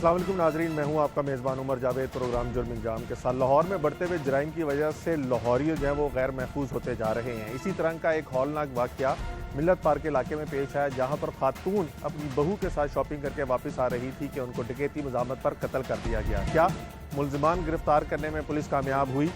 अस्सलाम वालेकुम नाजरीन, मैं हूं आपका मेज़बान उमर जावेद। प्रोग्राम जुर्म इंजाम के साथ लाहौर में बढ़ते हुए जराइम की वजह से लाहौरी जो है वो गैर महफूज होते जा रहे हैं। इसी तरह का एक हौलनाक वाक़या मिल्लत पार्क इलाके में पेश आया, जहां पर खातून अपनी बहू के साथ शॉपिंग करके वापस आ रही थी कि उनको डकैती मज़ामत पर कत्ल कर दिया गया। क्या मुल्ज़िमान गिरफ्तार करने में पुलिस कामयाब हुई?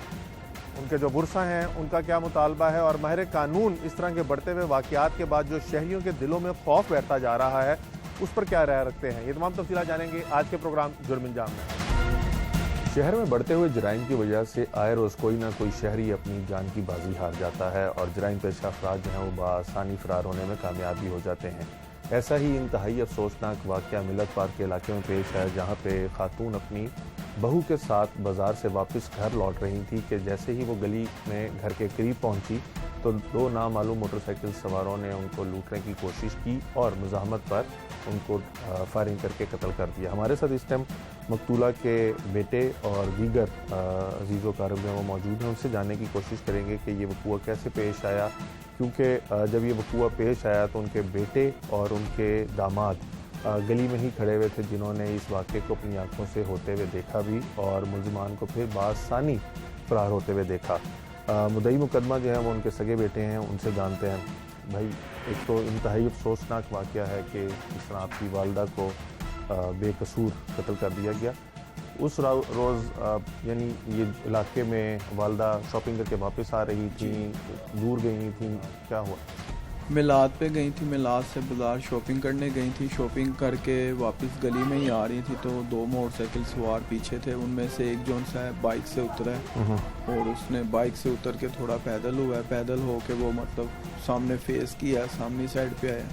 उनके जो बुरसा हैं उनका क्या मुतालबा है? और माहिर कानून इस तरह के बढ़ते हुए वाक़यात के बाद जो शहरियों के दिलों में खौफ बैठता जा रहा है उस पर क्या राय रखते हैं? ये तमाम तफसीलात जानेंगे आज के प्रोग्राम जुर्म इंजाम में। शहर में बढ़ते हुए जराइम की वजह से आए रोज़ कोई ना कोई शहरी अपनी जान की बाजी हार जाता है और जराइम पेशा अफराद जो हैं वो बआसानी फरार होने में कामयाब भी हो जाते हैं। ऐसा ही इंतहाई अफसोसनाक वाक़या मिल्लत पार्क के इलाके में पेश है, जहाँ पे खातून अपनी बहू के साथ बाज़ार से वापस घर लौट रही थी कि जैसे ही वो गली में घर के करीब पहुंची तो दो नामालूम मोटरसाइकिल सवारों ने उनको लूटने की कोशिश की और मुज़ाहमत पर उनको फायरिंग करके कत्ल कर दिया। हमारे साथ इस टाइम मकतूला के बेटे और दीगर अजीज़ व कारब वो मौजूद हैं। उनसे जानने की कोशिश करेंगे कि ये वक़ूआ कैसे पेश आया, क्योंकि जब ये वक़ूआ पेश आया तो उनके बेटे और उनके दामाद गली में ही खड़े हुए थे, जिन्होंने इस वाक़े को अपनी आंखों से होते हुए देखा भी और मुल्ज़िमान को फिर बासानी फरार होते हुए देखा। मुद्दई मुकदमा जो है वो उनके सगे बेटे हैं, उनसे जानते हैं। भाई, एक तो इंतहाई अफसोसनाक वाक़या है कि इस तरह आपकी वालदा को बेकसूर कत्ल कर दिया गया। उस रोज़ यानी ये इलाके में वालदा शॉपिंग करके वापस आ रही थी, दूर गई थी, क्या हुआ? मिलाद पे गई थी, मिलाद से बाज़ार शॉपिंग करने गई थी। शॉपिंग करके वापस गली में ही आ रही थी तो दो मोटरसाइकिल सवार पीछे थे। उनमें से एक जो सा है बाइक से उतरा है और उसने बाइक से उतर के थोड़ा पैदल हुआ है। पैदल होके वो मतलब सामने फेस किया है, सामने साइड पे आया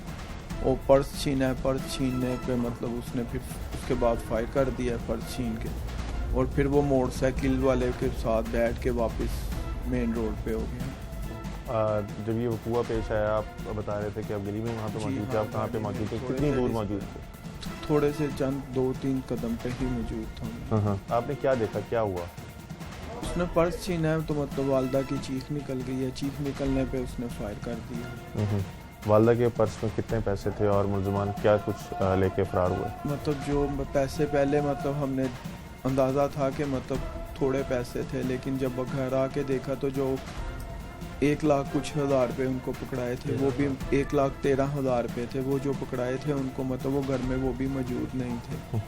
और पर्स छीना है। पर्स छीनने पे मतलब उसने फिर उसके बाद फायर कर दिया है पर्स छीन के, और फिर वो मोटरसाइकिल वाले के साथ बैठ के वापस मेन रोड पे हो गया। जब ये वक़ूआ पेश आया, आप बता रहे थे कि आप गली में वहाँ पे मौजूद थे, आप कहाँ पे मौजूद थे, कितनी दूर मौजूद थे? थोड़े से चंद 2-3 कदम पे ही मौजूद था। आपने क्या देखा, क्या हुआ? उसने पर्स छीना है तो मतलब वालदा की चीख निकल गई है। चीख निकलने पे उसने फायर कर दिया। वालदा के पर्स में कितने पैसे थे और मुल्ज़िमान क्या कुछ लेके फरार हुए? मतलब जो पैसे पहले मतलब हमने अंदाज़ा था कि मतलब थोड़े पैसे थे, लेकिन जब घर आके देखा तो जो 1 लाख कुछ हज़ार रुपये उनको पकड़ाए थे, वो भी 1,13,000 रुपये थे। वो जो पकड़ाए थे उनको मतलब वो घर में वो भी मौजूद नहीं थे,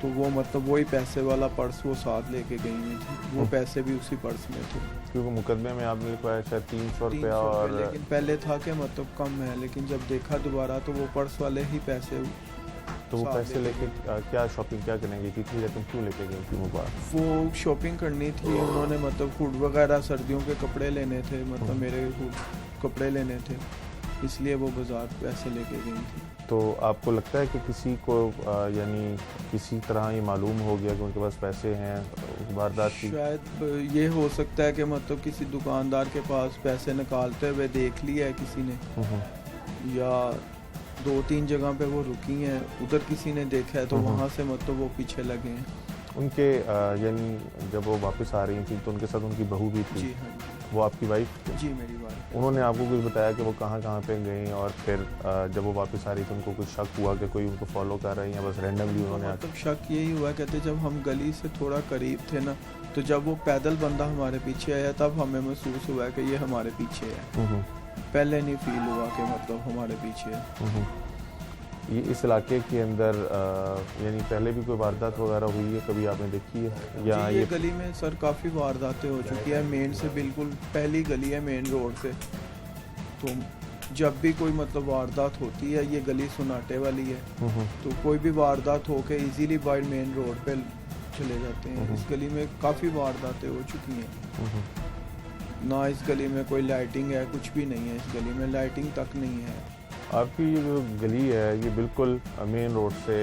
तो वो मतलब वही पैसे वाला पर्स वो साथ लेके गई हुई थी। वो पैसे भी उसी पर्स में थे, क्योंकि मुकदमे में आपने लिखवाया शायद 300 रुपया और लेकिन पहले था कि मतलब कम है, लेकिन जब देखा दोबारा तो वो पर्स वाले ही पैसे। तो वो पैसे लेके क्या शॉपिंग क्या करने गई थी? इतनी रकम क्यों लेके गई थी मुबारक? वो शॉपिंग करनी थी, उन्होंने मतलब हुड वगैरह सर्दियों के कपड़े लेने थे, मतलब मेरे हुड कपड़े लेने थे, इसलिए वो बाज़ार पैसे लेके गई थी। तो आपको लगता है कि किसी को यानी किसी तरह ये मालूम हो गया कि उनके पास पैसे हैं वारदात की? शायद ये हो सकता है कि मतलब किसी दुकानदार के पास पैसे निकालते हुए देख लिया है किसी ने, या 2-3 जगह पे वो रुकी हैं, उधर किसी ने देखा है तो वहाँ से मतलब वो पीछे लगे हैं। उनके यानी जब वो वापस आ रही थी तो उनके साथ उनकी बहू भी थी? जी हाँ। वो आपकी वाइफ? जी मेरी वाइफ। उन्होंने आपको कुछ बताया कि वो कहाँ कहाँ पे गई और फिर जब वो वापस आ रही थी उनको कुछ शक हुआ कि कोई उनको फॉलो कर रही है या बस रैंडमली उन्होंने मतलब शक यही हुआ, कहते जब हम गली से थोड़ा करीब थे ना, तो जब वो पैदल बंदा हमारे पीछे आया तब हमें महसूस हुआ कि ये हमारे पीछे है। पहले नहीं फील हुआ कि मतलब हमारे पीछे है। ये इस इलाके के अंदर यानी पहले भी कोई वारदात वगैरह हुई है, कभी आपने देखी है? या ये गली में सर काफ़ी वारदातें हो चुकी है। मेन से बिल्कुल पहली गली है मेन रोड से, तो जब भी कोई मतलब वारदात होती है, ये गली सुनाटे वाली है, तो कोई भी वारदात होके इजीली बाय मेन रोड पे चले जाते हैं। इस गली में काफ़ी वारदातें हो चुकी हैं। ना इस गली में कोई लाइटिंग है, कुछ भी नहीं है। इस गली में लाइटिंग तक नहीं है। आपकी ये जो गली है ये बिल्कुल मेन रोड से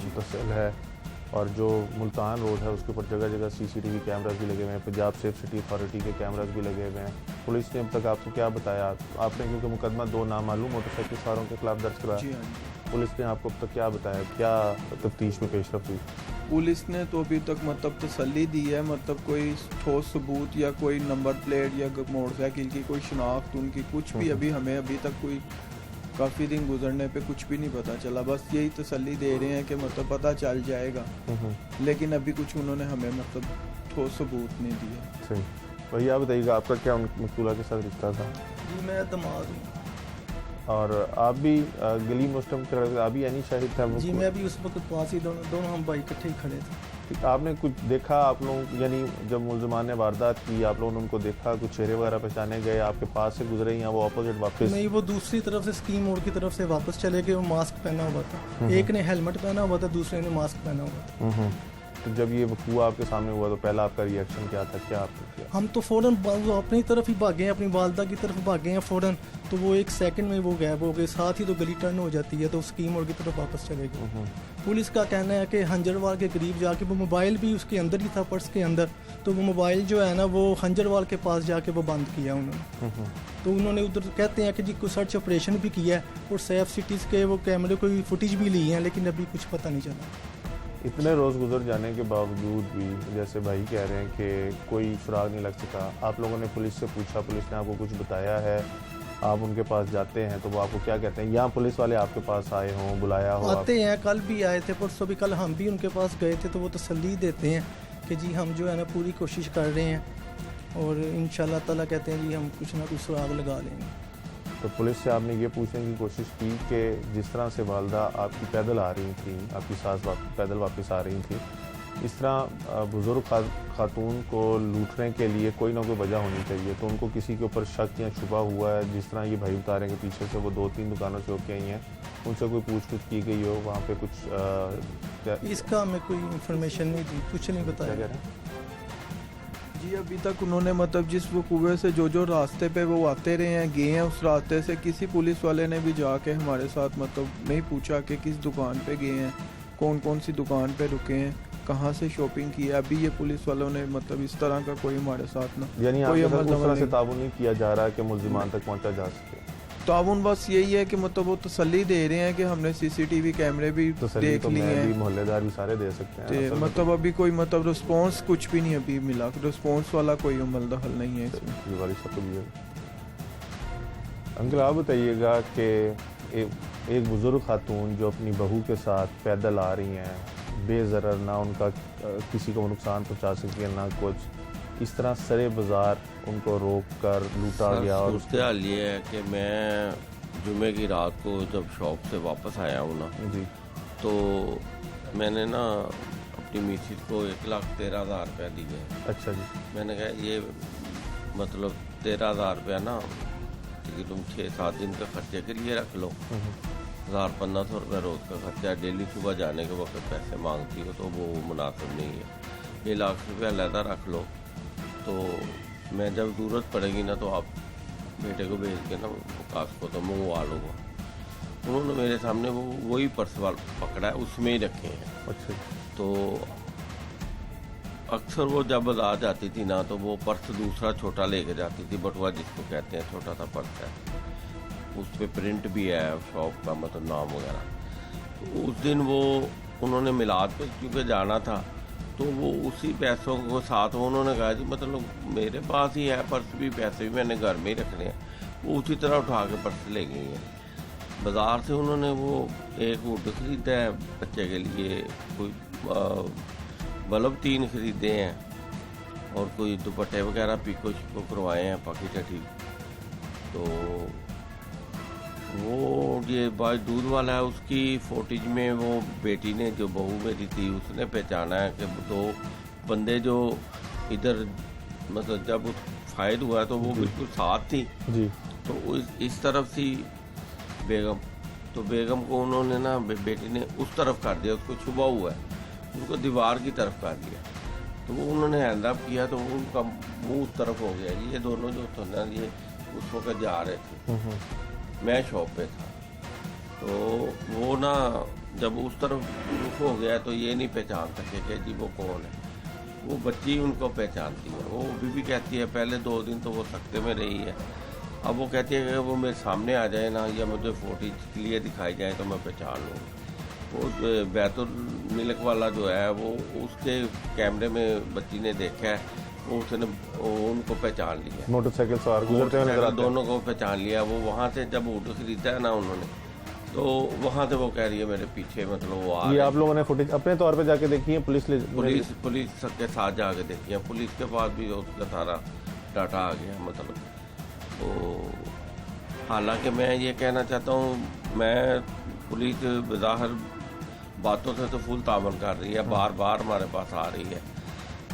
मुतसिल है और जो मुल्तान रोड है उसके ऊपर जगह जगह CCTV कैमरास भी लगे हुए हैं। पंजाब सेफ सिटी अथॉरिटी के कैमरास भी लगे हुए हैं। पुलिस ने अब तक आपको क्या बताया? आपने क्योंकि मुकदमा 2 नामालूम मोटरसाइकिल सवारों के खिलाफ दर्ज कराया, पुलिस ने आपको अब तक क्या बताया? क्या तफ्तीश में पेशरफ हुई? पुलिस ने तो अभी तक मतलब तसल्ली दी है, मतलब कोई ठोस सबूत या कोई नंबर प्लेट या मोटरसाइकिल की कोई शनाख्त उनकी कुछ भी अभी हमें अभी तक कोई काफ़ी दिन गुजरने पे कुछ भी नहीं पता चला। बस यही तसल्ली दे रहे हैं कि मतलब पता चल जाएगा, लेकिन अभी कुछ उन्होंने हमें मतलब ठोस सबूत नहीं दिया। सही। भैया बताइएगा, आपका क्या मकतूला के साथ रिश्ता था? जी मैं दमाद हूँ। और आप भी गली में उस टाइम आप भी यानी शाहिद था? जी मैं भी उस वक्त पास ही दोनों हम भाई इकट्ठे ही खड़े थे। ठीक, आपने कुछ देखा आप लोग, यानी जब मुलजमान ने वारदात की आप लोगों ने उनको देखा, कुछ चेहरे वगैरह पहचाने गए, आपके पास से गुजरे या वो ऑपोजिट वापस? नहीं, वो दूसरी तरफ से स्कीम मोड़ की तरफ से वापस चले गए। वो मास्क पहना हुआ था, एक ने हेलमेट पहना हुआ था, दूसरे ने मास्क पहना हुआ था। तो जब ये वकूआ आपके सामने हुआ तो पहला आपका रिएक्शन क्या था, क्या आपने किया? हम तो फ़ौरन अपनी तरफ ही भागे हैं, अपनी वालदा की तरफ भागे हैं फ़ौरन। तो वो एक सेकंड में वो गायब हो गए, साथ ही तो गली टर्न हो जाती है, तो स्कीम मोड़ की तरफ वापस चले गए। पुलिस का कहना है कि हंजरवाल के करीब जाके वो मोबाइल भी उसके अंदर ही था, पर्स के अंदर, तो वो मोबाइल जो है ना वो हंजरवाल के पास जाके वो बंद किया उन्होंने। तो उन्होंने उधर कहते हैं कि जी कुछ सर्च ऑपरेशन भी किया है और सेफ सिटीज़ के वो कैमरे कोई फुटेज भी ली है, लेकिन अभी कुछ पता नहीं चला। इतने रोज़ गुजर जाने के बावजूद भी जैसे भाई कह रहे हैं कि कोई सुराग नहीं लग सका, आप लोगों ने पुलिस से पूछा, पुलिस ने आपको कुछ बताया है? आप उनके पास जाते हैं तो वो आपको क्या कहते हैं? यहाँ पुलिस वाले आपके पास आए हों, बुलाया हो? आते हैं, कल भी आए थे, परसों भी, कल हम भी उनके पास गए थे, तो वो तसल्ली देते हैं कि जी हम जो है ना पूरी कोशिश कर रहे हैं और इंशाल्लाह ताला कहते हैं जी हम कुछ ना कुछ सुराग लगा लेंगे। तो पुलिस से आपने ये पूछने की कोशिश की कि जिस तरह से वालदा आपकी पैदल आ रही थी, आपकी सास पैदल वापस आ रही थी, इस तरह बुज़ुर्ग खातून को लूटने के लिए कोई ना कोई वजह होनी चाहिए, तो उनको किसी के ऊपर शक या छुपा हुआ है? जिस तरह ये भाई बता रहे हैं कि पीछे से वो 2-3 दुकानों से होके आई हैं, उनसे कोई पूछ-कुछ की गई हो वहाँ पे कुछ? इसका हमें कोई इन्फॉर्मेशन नहीं दी, कुछ नहीं बताया। क्या कह रहे हैं? जी अभी तक उन्होंने मतलब जिस वो कुएं से जो रास्ते पे वो आते रहे हैं, गए हैं, उस रास्ते से किसी पुलिस वाले ने भी जाके हमारे साथ मतलब नहीं पूछा कि किस दुकान पे गए हैं, कौन कौन सी दुकान पे रुके हैं, कहाँ से शॉपिंग की है। अभी ये पुलिस वालों ने मतलब इस तरह का कोई हमारे साथ ना यानी कोई आपके साथ उस तरह से नहीं। ताउन नहीं किया जा रहा है कि मुलजिमान तक पहुँचा जा सके? ताउन बस यही है कि मतलब वो तसल्ली दे रहे हैं कि हमने सीसीटीवी कैमरे भी देख लिए हैं, मोहल्लेदार भी सारे दे सकते हैं। तो मतलब अभी कोई मतलब रिस्पांस कुछ भी नहीं अभी मिला, रिस्पांस वाला कोई अमल दखल नहीं है इसमें। ये वाली सब तो भी है। अंकल आप बताइएगा कि एक बुज़ुर्ग खातून जो अपनी बहू के साथ पैदल आ रही हैं, बेज़रर, ना उनका किसी को नुकसान पहुंचा सके ना कुछ, इस तरह सरे बाज़ार उनको रोक कर लूटा गया। और उसके हाल ये है कि मैं जुमे की रात को जब शॉप से वापस आया हूँ ना जी, तो मैंने ना अपनी मिसेज को 1,13,000 रुपया दिए। अच्छा जी। मैंने कहा ये मतलब 13,000 रुपया ना कि तुम 6-7 दिन का खर्चे के लिए रख लो, 1,000-1,500 रुपया रोज़ का खर्चा, डेली सुबह जाने के वक्त पैसे मांगती हो तो वो मुनासिब नहीं है। 1 लाख रुपया अलहदा रख लो, तो मैं जब ज़रूरत पड़ेगी ना तो आप बेटे को भेज के ना काश को तो मंगवा लूँगा। उन्होंने मेरे सामने वही पर्स पकड़ा है, उसमें ही रखे हैं। अच्छा। तो अक्सर वो जब बाजार जाती थी ना तो वो पर्स दूसरा छोटा लेके जाती थी, बटुआ जिसको कहते हैं, छोटा सा पर्स है, उस पर प्रिंट भी है शॉप का मतलब नाम वगैरह। तो उस दिन वो उन्होंने मिलाद पे क्योंकि जाना था तो वो उसी पैसों को साथ में उन्होंने कहा जी मतलब मेरे पास ही है पर्स भी, पैसे भी मैंने घर में ही रखने हैं, वो उसी तरह उठा के पर्स ले गई हैं। बाज़ार से उन्होंने वो एक वुड ख़रीदा है बच्चे के लिए, कोई बल्ब 3 ख़रीदे हैं और कोई दुपट्टे वगैरह पिको शिको करवाए हैं पाकी चटी। तो वो ये भाई दूध वाला है, उसकी फोटेज में वो बेटी ने जो बहू मेरी थी उसने पहचाना है कि 2 बंदे जो इधर मतलब जब फायर हुआ तो वो बिल्कुल साथ थी जी। तो इस तरफ थी बेगम, तो बेगम को उन्होंने ना बेटी ने उस तरफ कर दिया, उसको छुपा हुआ है, उसको दीवार की तरफ कर दिया। तो वो उन्होंने हैंड अप किया तो उनका मुंह उस तरफ हो गया। ये दोनों जो थे ना ये उस वक्त जा रहे थे, मैं शॉप पे था, तो वो ना जब उस तरफ रुख हो गया तो ये नहीं पहचान सके कि जी वो कौन है। वो बच्ची उनको पहचानती है, वो भी कहती है पहले 2 दिन तो वो सकते में रही है, अब वो कहती है कि वो मेरे सामने आ जाए ना या मुझे फोटेज क्लियर दिखाई जाए तो मैं पहचान लूँ। वो बैतुल मिल्क वाला जो है वो उसके कैमरे में बच्ची ने देखा है उनको पहचान लिया। मोटरसाइकिल सवार गुजरते हुए नजर आते हैं। दोनों को पहचान लिया। वो वहाँ से जब ऑटो खरीदा है ना उन्होंने, तो वहाँ से वो कह रही है मेरे पीछे, मतलब वो आ ये रहे आप लोगों ने फुटेज अपने तौर पे जाके देखी है? पुलिस के साथ जाके देखी है। पुलिस के पास भी उसका सारा डाटा आ गया। मतलब तो हालांकि मैं ये कहना चाहता हूँ, मैं पुलिस बज़ाहिर बातों से तो फुल तामल कर रही है, बार बार हमारे पास आ रही है,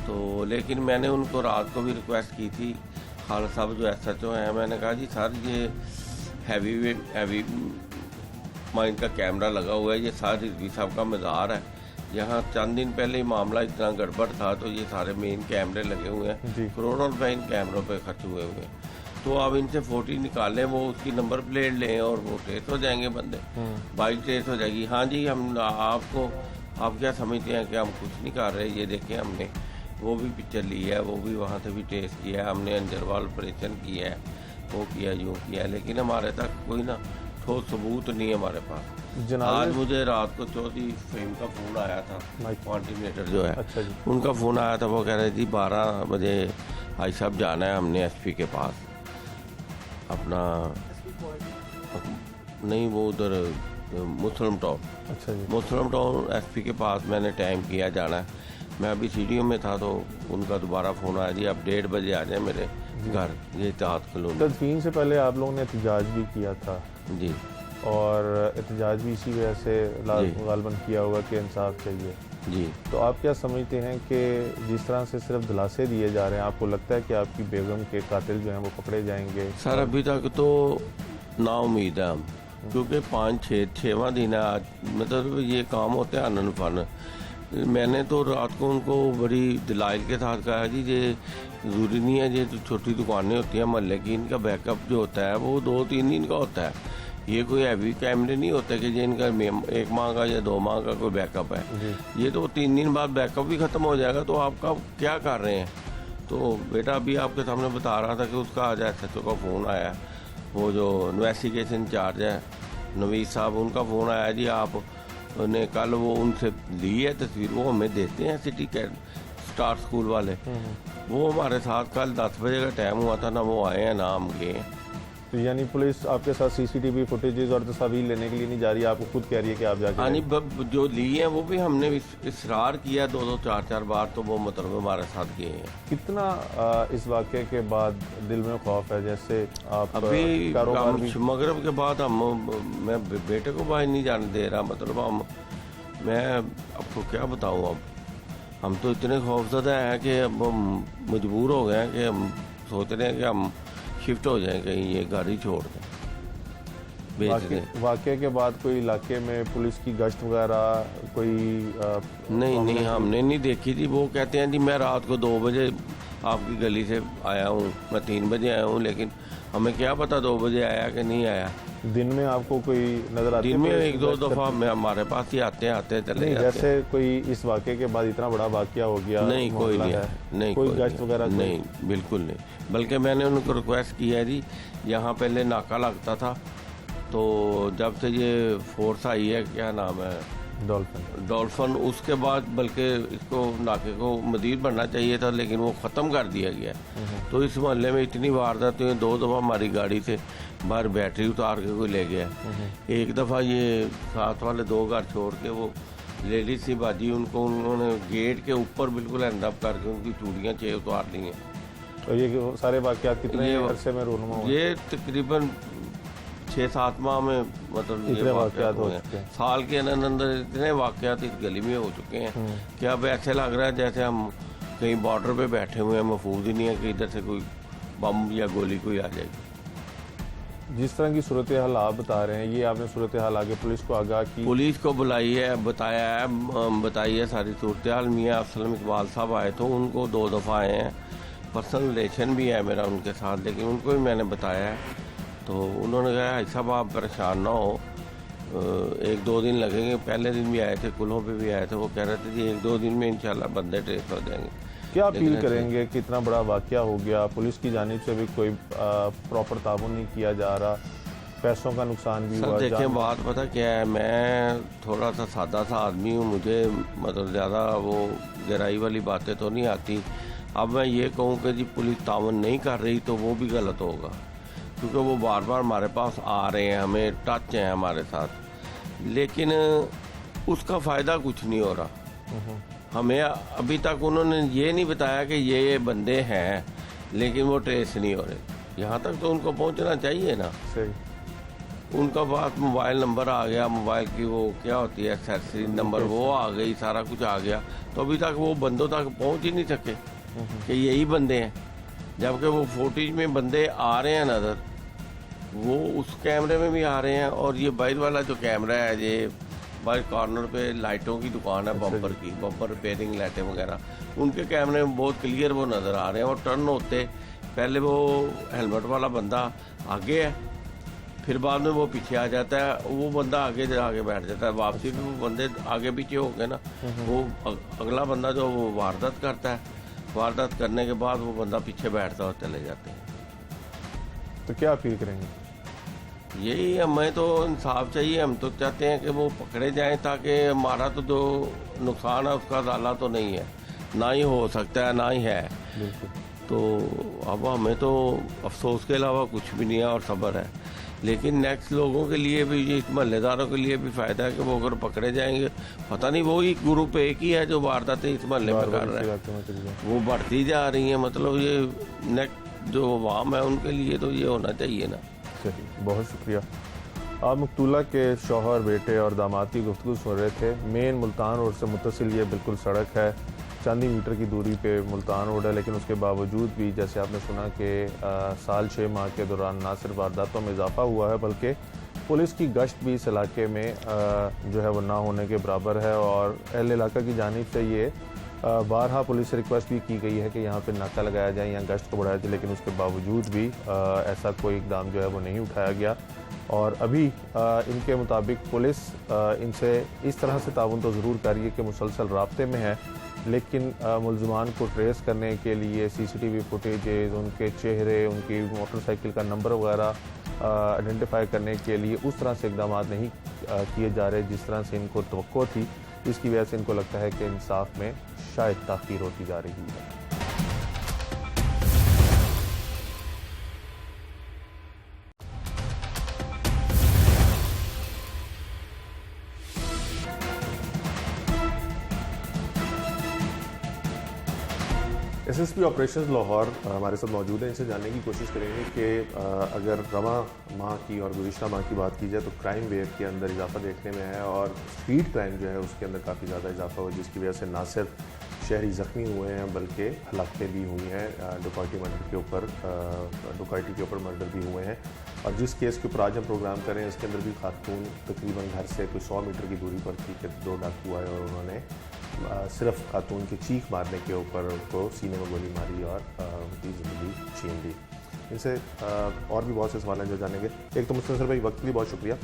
तो लेकिन मैंने उनको रात को भी रिक्वेस्ट की थी, खालिद साहब जो SHO हैं, मैंने कहा जी सर ये हैवी माइंड का कैमरा लगा हुआ है, ये सारे रिजवी साहब का मज़ार है, यहाँ चंद दिन पहले ही मामला इतना गड़बड़ था, तो ये सारे मेन कैमरे लगे हुए हैं, करोड़ों रुपए इन कैमरों पे खर्च हुए हुए हैं, तो आप इनसे फोटो निकालें, वो उसकी नंबर प्लेट लें और वो ट्रेस हो जाएंगे बंदे, बाइक ट्रेस हो जाएगी। हाँ जी, हम आपको आप क्या समझते हैं कि हम कुछ नहीं कर रहे? ये देखें, हमने वो भी पिक्चर ली है, वो भी वहाँ से भी ट्रेस किया है, हमने अंजरवाल ऑपरेशन किया है, वो किया यूँ किया है, लेकिन हमारे तक कोई ना ठोस सबूत नहीं है हमारे पास। आज मुझे रात को चौधरी फहीम का फ़ोन आया था, कोऑर्डिनेटर जो है, अच्छा जी, उनका फ़ोन आया था, वो कह रहे थी 12 बजे भाई साहब जाना है हमने SP के पास, अपना नहीं वो उधर मुस्लिम टाउन। अच्छा जी, मुस्लिम टाउन SP के पास मैंने टाइम किया जाना है। मैं अभी सीढ़ियों में था तो उनका दोबारा फ़ोन आया जी आप 1:30 बजे आ जाए मेरे घर, ये इत्तेहाद कॉलोनी। तदफीन से पहले आप लोगों ने एहतजाज भी किया था जी, और एहतजाज भी इसी वजह से गालबन किया होगा कि इंसाफ चाहिए जी। तो आप क्या समझते हैं कि जिस तरह से सिर्फ दिलासे दिए जा रहे हैं, आपको लगता है कि आपकी बेगम के कातिल जो हैं वो पकड़े जाएंगे? सर अभी तक तो नाउम्मीद है हम, क्योंकि 5-6वां दिन है आज, मतलब ये काम होते हैं अनन फन। मैंने तो रात को उनको बड़ी दलाइल के साथ कहा जी ये ज़रूरी नहीं है, ये जो छोटी दुकानें होती हैं मोहल्ले की, इनका बैकअप जो होता है वो 2-3 दिन का होता है, ये कोई हैवी कैमरे नहीं होते कि जो इनका 1 माह का या 2 माह का कोई बैकअप है, ये तो 3 दिन बाद बैकअप भी ख़त्म हो जाएगा, तो आपका क्या कर रहे हैं? तो बेटा अभी आपके सामने बता रहा था कि उसका आज SHO का फ़ोन आया, वो जो इन्वेस्टिगेशन इंचार्ज है नवीद साहब, उनका फ़ोन आया जी आप ने कल वो उनसे ली है तस्वीर, वो हमें देते हैं सिटी कैट स्टार स्कूल वाले, वो हमारे साथ कल 10 बजे का टाइम हुआ था ना, वो आए हैं ना हम गए। तो यानी पुलिस आपके साथ CCTV फुटेजेस और तस्वीर लेने के लिए नहीं जा रही है, आपको खुद कह रही है कि आप जाके? हाँ जी, जो ली है वो भी हमने इसरार किया 2-2, 4-4 बार, तो वो मतलब हमारे साथ गए हैं। कितना इस वाक़े के बाद दिल में खौफ है? जैसे आप अभी कारोबार भी मगरब के बाद मैं बेटे को बाहर नहीं जाने दे रहा, मतलब मैं आपको क्या बताऊँ, अब हम तो इतने खौफजदा हैं कि अब हम मजबूर हो गए हैं कि हम सोच रहे हैं कि हम शिफ्ट हो जाएं कहीं, ये गाड़ी छोड़ दें, बेच दें। वाक़े के बाद कोई इलाके में पुलिस की गश्त वगैरह कोई नहीं हमने नहीं देखी थी। वो कहते हैं जी मैं रात को 2 बजे आपकी गली से आया हूँ, मैं 3 बजे आया हूँ, लेकिन हमें क्या पता 2 बजे आया कि नहीं आया। दिन में आपको कोई नजर आता है? दिन में 1-2 दफ़ा मैं हमारे पास ही आते चले जाते। जैसे कोई इस वाक़े के बाद इतना बड़ा वाक़या हो गया, नहीं कोई नहीं है, नहीं कोई गश्त वगैरह नहीं, बिल्कुल नहीं। बल्कि मैंने उनको रिक्वेस्ट की है जी, यहाँ पहले नाका लगता था, तो जब से ये फोर्स आई है, क्या नाम है, डॉल्फिन, उसके बाद बल्कि इसको नाके को मज़ीद बढ़ना चाहिए था, लेकिन वो ख़त्म कर दिया गया। तो इस मोहल्ले में इतनी वारदात हुई, 2 दफ़ा हमारी गाड़ी से बाहर बैटरी उतार के कोई ले गया, एक दफ़ा ये साथ वाले 2 घर छोड़ के वो लेडीज सी बाजी, उनको उन्होंने गेट के ऊपर बिल्कुल एंडअप करके उनकी चूड़ियाँ 6 उतार दी हैं। तो ये सारे वाक़यात कितने अरसे में रूनुमा हुए? ये तकरीबन 6-7 माह में, मतलब ये वाक़यात हो गए। साल के अंदर इतने वाक़यात इस गली में हो चुके हैं कि अब ऐसे लग रहा है जैसे हम कहीं बॉर्डर पे बैठे हुए हैं, महफूज ही नहीं है कि इधर से कोई बम या गोली कोई आ जाएगी। जिस तरह की सूरत हाल आप बता रहे हैं, ये आपने सूरत हाल आगे पुलिस को आगाह की? पुलिस को बुलाई है, बताई है सारी सूरत हाल। मियाँ असलम इकबाल साहब आए तो उनको 2 दफ़ा आए हैं, पर्सनल रिलेशन भी है मेरा उनके साथ, लेकिन उनको भी मैंने बताया है, तो उन्होंने कहा साहब आप परेशान ना हो, 1-2 दिन लगेंगे। पहले दिन भी आए थे, कुल्हों पे भी आए थे, वो कह रहे थे जी 1-2 दिन में इंशाल्लाह बंदे ट्रेस हो जाएंगे। क्या अपील करेंगे कि इतना बड़ा वाक़या हो गया, पुलिस की जानिब से भी कोई प्रॉपर ताउन नहीं किया जा रहा, पैसों का नुकसान भी हुआ? देखें बात पता क्या है, मैं थोड़ा सा सादा सा आदमी हूँ, मुझे मतलब ज़्यादा वो गहराई वाली बातें तो नहीं आती। अब मैं ये कहूँ कि जी पुलिस तावन नहीं कर रही तो वो भी गलत होगा, क्योंकि वो बार बार हमारे पास आ रहे हैं, हमें टच हैं हमारे साथ, लेकिन उसका फ़ायदा कुछ नहीं हो रहा। हमें अभी तक उन्होंने ये नहीं बताया कि ये बंदे हैं, लेकिन वो ट्रेस नहीं हो रहे। यहाँ तक तो उनको पहुँचना चाहिए ना। सही। उनका पास मोबाइल नंबर आ गया, मोबाइल की वो क्या होती है एक्सेसरी नंबर, वो आ गई, सारा कुछ आ गया, तो अभी तक वो बंदों तक पहुँच ही नहीं सके कि यही बंदे हैं। जबकि वो फुटेज में बंदे आ रहे हैं नज़र, वो उस कैमरे में भी आ रहे हैं। और ये बाहर वाला जो कैमरा है, ये बाहर कॉर्नर पे लाइटों की दुकान है, बम्पर की, बम्पर रिपेयरिंग लाइटें वगैरह, उनके कैमरे में बहुत क्लियर वो नज़र आ रहे हैं। और टर्न होते पहले वो हेलमेट वाला बंदा आगे है, फिर बाद में वो पीछे आ जाता है, वो बंदा आगे बैठ जाता है। वापसी में वो बंदे आगे पीछे हो गए ना, वो अगला बंदा जो वो वारदात करता है, वारदात करने के बाद वो बंदा पीछे बैठता और चले जाते हैं। तो क्या अपील करेंगे? यही हमें तो इंसाफ चाहिए। हम तो चाहते हैं कि वो पकड़े जाएं, ताकि हमारा तो जो नुकसान है उसका ज़ाला तो नहीं है, ना ही हो सकता है, ना ही है। बिल्कुल। तो अब हमें तो अफसोस के अलावा कुछ भी नहीं है और सब्र है। लेकिन नेक्स्ट लोगों के लिए भी, ये महल्लेदारों के लिए भी फ़ायदा है कि वो अगर पकड़े जाएंगे, पता नहीं वो ही ग्रुप एक ही है जो वारदातें इस महल्ले में कर रहा है, वो बढ़ती जा रही हैं। मतलब ये नेक्स्ट जो अवाम है उनके लिए तो ये होना चाहिए ना। सही, बहुत शुक्रिया। आप मकतूला के शौहर, बेटे और दामाद की गुफ्तगू सुन रहे थे। मेन मुल्तान रोड से मुत्तसिल ये बिल्कुल सड़क है, चंद ही मीटर की दूरी पे मुल्तान रोड है, लेकिन उसके बावजूद भी जैसे आपने सुना कि साल 6 माह के दौरान ना सिर्फ वारदातों में इजाफा हुआ है, बल्कि पुलिस की गश्त भी इस इलाके में जो है वो ना होने के बराबर है। और अहल इलाका की जानिब से ये बारहा पुलिस से रिक्वेस्ट भी की गई है कि यहाँ पे नाका लगाया जाए या गश्त को बढ़ाया जाए, लेकिन उसके बावजूद भी ऐसा कोई इकदाम जो है वो नहीं उठाया गया। और अभी इनके मुताबिक पुलिस इनसे इस तरह से ताउन तो ज़रूर कर रही है कि मुसलसल राब्ते में है, लेकिन मुलज़मान को ट्रेस करने के लिए CCTV फुटेजेस, उनके चेहरे, उनकी मोटरसाइकिल का नंबर वगैरह आइडेंटिफाई करने के लिए उस तरह से इकदाम नहीं किए जा रहे जिस तरह से इनको तवक्को थी। इसकी वजह से इनको लगता है कि इंसाफ में शायद ताख़ीर होती जा रही है। SSP ऑपरेशंस लाहौर हमारे साथ मौजूद हैं। इनसे जानने की कोशिश करेंगे कि अगर रवा माह की और गुज़िश्ता माह की बात की जाए तो क्राइम वेव के अंदर इजाफा देखने में है और स्ट्रीट क्राइम जो है उसके अंदर काफ़ी ज़्यादा इजाफा हुआ, जिसकी वजह से ना सिर्फ शहरी ज़ख्मी हुए हैं बल्कि हलाकतें भी हुई हैं। डकैती के ऊपर मर्डर भी हुए हैं। और जिस केस के ऊपर आज हम प्रोग्राम कर रहे हैं इसके अंदर भी खातून तकरीबन घर से कोई 100 मीटर की दूरी पर थी कि 2 डाकू आए और उन्होंने सिर्फ खातून की चीख मारने के ऊपर उनको सीने में गोली मारी और उनकी ज़िंदगी छीन ली। इनसे और भी बहुत से सवाल हैं जो जानेंगे। एक तो मुस्तनसर भाई, वक्त के लिए बहुत शुक्रिया।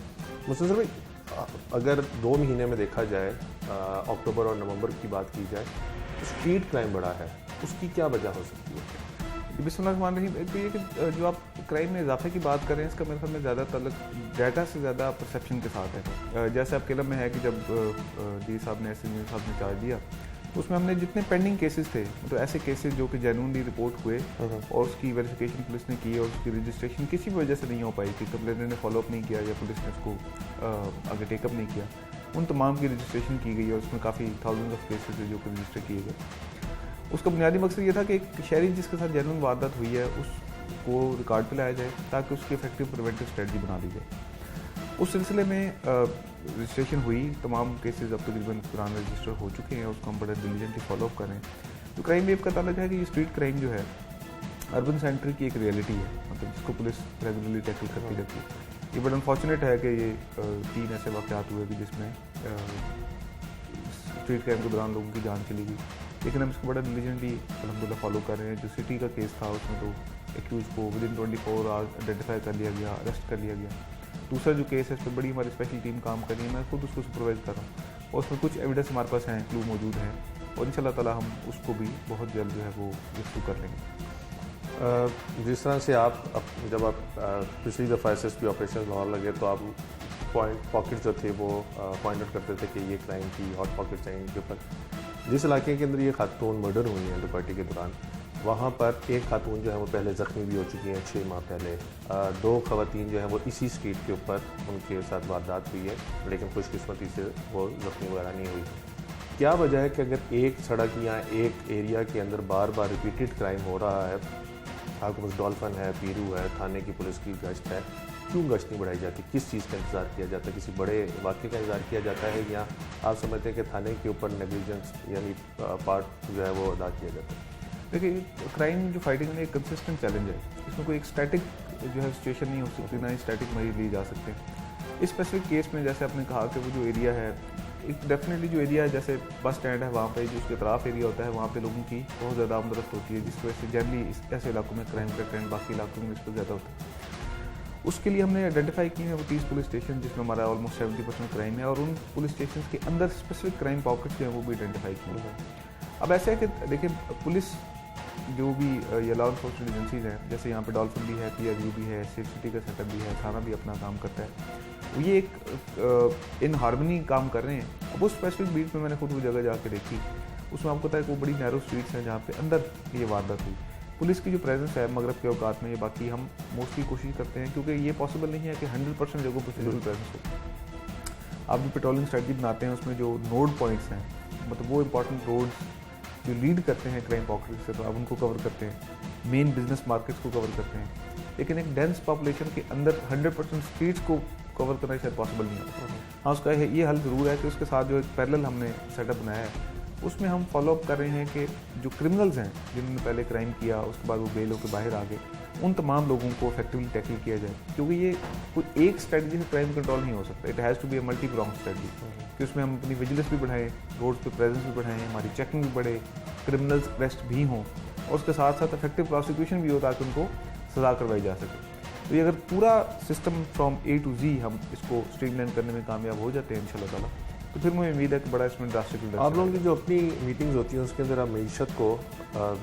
मुस्तनसर भाई, अगर 2 महीने में देखा जाए, अक्टूबर और नवंबर की बात की जाए, तो स्ट्रीट क्राइम बढ़ा है, उसकी क्या वजह हो सकती है? बिस्मिल्लाहिर्रहमानिर्रहीम। एक तो ये कि जो आप क्राइम में इजाफे की बात करें, इसका मेरे ख्याल में ज़्यादा ताल्लुक डाटा से ज़्यादा परसेप्शन के साथ है। जैसे आपके इल्म में है कि जब डी साहब ने, SNU साहब ने चार्ज दिया, उसमें हमने जितने पेंडिंग केसेस थे, तो ऐसे केसेस जो कि जेन्युइनली रिपोर्ट हुए और उसकी वेरिफिकेशन पुलिस ने की और उसकी रजिस्ट्रेशन किसी भी वजह से नहीं हो पाई कि कंप्लेनेंट ने फॉलोअप नहीं किया या पुलिस ने उसको आगे टेकअप नहीं किया, उन तमाम की रजिस्ट्रेशन की गई और उसमें काफ़ी थाउजेंड ऑफ केसेज थे जो कि रजिस्टर किए गए। उसका बुनियादी मकसद ये था कि एक शहरी जिसके साथ जेन्युइन वारदात हुई है उसको रिकॉर्ड पे लाया जाए ताकि उसकी इफेक्टिव प्रिवेंटिव स्ट्रेटजी बना दी जाए। उस सिलसिले में रजिस्ट्रेशन हुई, तमाम केसेस अब तकरीबन पुराने रजिस्टर हो चुके हैं, उसको हम बड़े डिलीजेंटली फॉलोअप करें। तो क्राइम वेव का ताल्लुक है कि ये स्ट्रीट क्राइम जो है अर्बन सेंटर की एक रियलिटी है, मतलब जिसको पुलिस रेगुलरली टैकल करती रहती है। ये बड़ा अनफॉर्चुनेट है कि ये 3 ऐसे वाक़यात हुए कि जिसमें स्ट्रीट क्राइम के दौरान लोगों की जान चली गई, लेकिन हम इसको बड़ा डिलीजेंटली अल्हम्दुलिल्लाह फॉलो कर रहे हैं। जो सिटी का केस था उसमें तो एक्यूज़ को विदिन 24 आवर्स आइडेंटिफाई कर लिया गया, अरेस्ट कर लिया गया। दूसरा जो केस है इस पर बड़ी हमारी स्पेशल टीम काम कर रही है, मैं खुद उसको सुपरवाइज कर रहा हूँ और उसमें कुछ एविडेंस हमारे पास हैं, क्लू मौजूद हैं और इंशाल्लाह ताला हम उसको भी बहुत जल्द जो है वो रेस्क्यू कर लेंगे। जिस तरह से आप जब आप पिछली दफ़ा SSP ऑपरेशन लाहौर लगे तो आप पॉकेट जो थे वो पॉइंट आउट करते थे कि ये क्राइम की हॉट पॉकेट्स हैं, इनके ऊपर जिस इलाके के अंदर ये खातून मर्डर हुई हैं दोपहर के दौरान, वहाँ पर एक खातून जो है वो पहले ज़ख्मी भी हो चुकी हैं 6 माह पहले। 2 खवातीन जो हैं वो इसी स्ट्रीट के ऊपर उनके साथ वारदात हुई है, लेकिन खुशकिस्मती से वो ज़ख्मी वगैरह नहीं हुई। क्या वजह है कि अगर एक सड़क या एक एरिया के अंदर बार बार रिपीटेड क्राइम हो रहा है, आपके पास डॉल्फिन है, पीरू है, थाने की पुलिस की गश्त है, क्यों गश्त नहीं बढ़ाई जाती? किस चीज़ का इंतज़ार किया जाता है? किसी बड़े वाक़े का इंतज़ार किया जाता है, या आप समझते हैं कि थाने के ऊपर नेग्लिजेंस यानी पार्ट जो है वो अदा किया जाता है? देखिए, क्राइम जो फाइटिंग में एक कंसिस्टेंट चैलेंज है, इसमें कोई एक स्टैटिक जो है सिचुएशन नहीं हो सकती, ना ही स्टैटिक मरीज लिए जा सकते हैं। इस स्पेसिफिक केस में जैसे आपने कहा कि वो जो एरिया है, एक डेफिनेटली जो एरिया है जैसे बस स्टैंड है, वहाँ पे जो उसके तरफ एरिया होता है, वहाँ पे लोगों की बहुत ज़्यादा आमदरफ्त होती है, जिसकी वजह से जनरली ऐसे इलाकों में क्राइम का ट्रेंड बाकी इलाकों में इसको ज़्यादा होता है। उसके लिए हमने आइडेंटिफाई किए हैं वो 30 पुलिस स्टेशन, जिसमें हमारा ऑलमोस्ट 70% क्राइम है, और उन पुलिस स्टेशन के अंदर स्पेसिफिक क्राइम पॉकेट्स जो हैं वो भी आइडेंटिफाई किए हैं। अब ऐसा है कि देखिए, पुलिस जो भी ये लॉ इन्फोर्समेंट एजेंसीज हैं, जैसे यहाँ पे डॉल्फिन भी है, PRU भी है, सेफ सिटी का सेटअप भी है, थाना भी अपना काम करता है, ये एक इन हार्मनी काम कर रहे हैं। अब उस स्पेसिफिक बीट में मैंने खुद वो जगह जाके देखी, उसमें आपको पता है कि वो बड़ी नैरो स्ट्रीट्स हैं जहाँ पे अंदर ये वारदात हुई। पुलिस की जो प्रेजेंस है मगरब के औकात में, ये बाकी हम मोस्टली कोशिश करते हैं, क्योंकि ये पॉसिबल नहीं है कि 100% जगहों पर फिजिकल प्रेजेंस हो। आप जो पेट्रोलिंग स्ट्रेटजी बनाते हैं उसमें जो नोड पॉइंट्स हैं, मतलब वो इंपॉर्टेंट रोड्स जो लीड करते हैं क्राइम पॉकेट से, तो आप उनको कवर करते हैं, मेन बिजनेस मार्केट्स को कवर करते हैं, लेकिन एक डेंस पॉपुलेशन के अंदर 100% स्ट्रीट्स को कवर करना शायद पॉसिबल नहीं होता। हाँ, उसका ये हल ज़रूर है कि उसके साथ जो एक पैरेलल हमने सेटअप बनाया है, उसमें हम फॉलोअप कर रहे हैं कि जो क्रिमिनल्स हैं जिन्होंने पहले क्राइम किया, उसके बाद वो बेल होकर बाहर आ गए, उन तमाम लोगों को इफेक्टिवली टैकल किया जाए, क्योंकि ये कोई एक स्ट्रेटजी से क्राइम कंट्रोल नहीं हो सकता। It has to be a multi prong strategy, कि उसमें हम अपनी विजिलेंस भी बढ़ाएं, रोड पे प्रेजेंस भी बढ़ाएं, हमारी चेकिंग भी बढ़े, क्रिमिनल्स अरेस्ट भी हों, और उसके साथ साथ इफेक्टिव प्रोसिक्यूशन भी हो ताकि उनको सज़ा करवाई जा सके। तो ये अगर पूरा system from A to Z हम इसको स्ट्रीमलाइन करने में कामयाब हो जाते हैं इंशाल्लाह ताला, तो फिर मुझे उम्मीद है कि बड़ा इसमें ड्रास्टिक। आप लोगों की जो अपनी मीटिंग्स होती हैं उसके अंदर आप मईशत को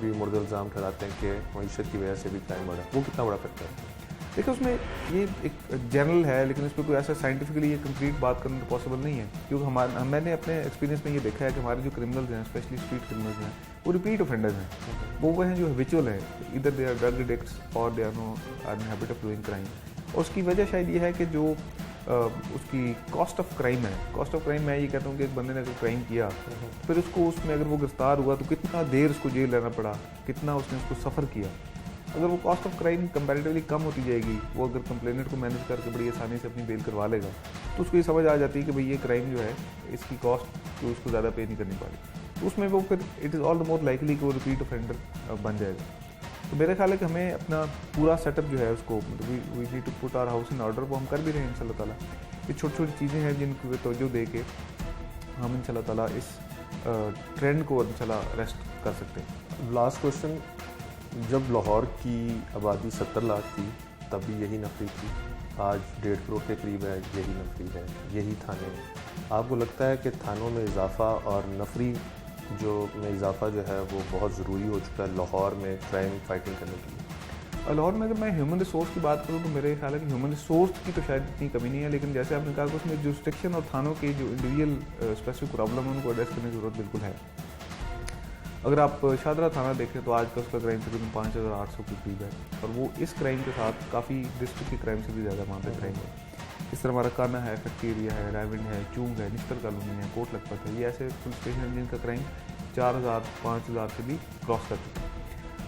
भी मुर्द इल्ज़ाम ठहराते हैं कि मईशत की वजह से भी क्राइम बढ़ा, वो कितना बड़ा फैक्टर है? देखिए, उसमें ये एक जनरल है, लेकिन इस पर कोई ऐसा साइंटिफिकली ये कंक्रीट बात करना तो पॉसिबल नहीं है, क्योंकि मैंने अपने एक्सपीरियंस में ये देखा है कि हमारे जो क्रिमिनल्स हैं, स्पेशली स्ट्रीट क्रिमिनल्स हैं, वो रिपीट ऑफेंडर्स हैं। वो हैं जो हैबिचुअल हैं, इधर दे आर ड्रग एडिक्ट्स और they are no in habit of doing crime. और उसकी वजह शायद ये है कि जो उसकी कॉस्ट ऑफ क्राइम है, कॉस्ट ऑफ क्राइम मैं ये कहता हूँ कि एक बंदे ने अगर क्राइम किया, फिर उसको उसमें अगर वो गिरफ्तार हुआ तो कितना देर उसको जेल रहना पड़ा, कितना उसने उसको सफ़र किया। अगर वो कॉस्ट ऑफ क्राइम कंपैरेटिवली कम होती जाएगी, वो अगर कंप्लेनेंट को मैनेज करके बड़ी आसानी से अपनी बेल करवा लेगा, तो उसको ये समझ आ जाती है कि भाई ये क्राइम जो है इसकी कॉस्ट तो उसको ज़्यादा पे नहीं करनी पड़ेगी, तो उसमें वो फिर it is all the more likely कि वो रिपीट ऑफेंडर बन जाएगा। तो मेरा ख्याल है कि हमें अपना पूरा सेटअप जो है उसको we need to put our house in order, वो हम कर भी रहे हैं इंशाल्लाह ताला। ये छोटी छोटी चीज़ें हैं जिनको तवज्जो दे के हम इंशाल्लाह ताला इस ट्रेंड को इंशाल्लाह अरेस्ट कर सकते हैं। लास्ट क्वेश्चन, जब लाहौर की आबादी 70 लाख थी तब भी यही नफरी थी, आज 1.5 करोड़ के करीब है, यही नफरी है, यही थाने हैं। आपको लगता है कि थानों में इजाफा और नफरी में इजाफा जो है वो बहुत ज़रूरी हो चुका है लाहौर में क्राइम फाइटिंग करने के लिए? लाहौर में अगर मैं ह्यूमन रिसोर्स की बात करूँ तो मेरे ख्याल है कि ह्यूमन रिसोर्स की तो शायद इतनी कमी नहीं है, लेकिन जैसे आपने कहा कि उसमें जुरिस्डिक्शन और थानों के जो इंडिविजुअल स्पेसिफिक प्रॉब्लम है उनको एड्रेस करने की ज़रूरत बिल्कुल है। अगर आप शाहदरा थाना देखें तो आज का उसका क्राइम तकरीबन 5800 के करीब है, और वो इस क्राइम के साथ काफ़ी डिस्ट्रिक्ट के क्राइम से भी ज़्यादा वहाँ पे क्राइम है। इस तरह हमारा काना है, फैक्ट्री एरिया है, रायविंड है, चूंग है, निश्तर कॉलोनी है, कोट लखपत है, ये ऐसे पुलिस स्टेशन हैं जिनका क्राइम 4000 5000 से भी क्रॉस कर चुका है।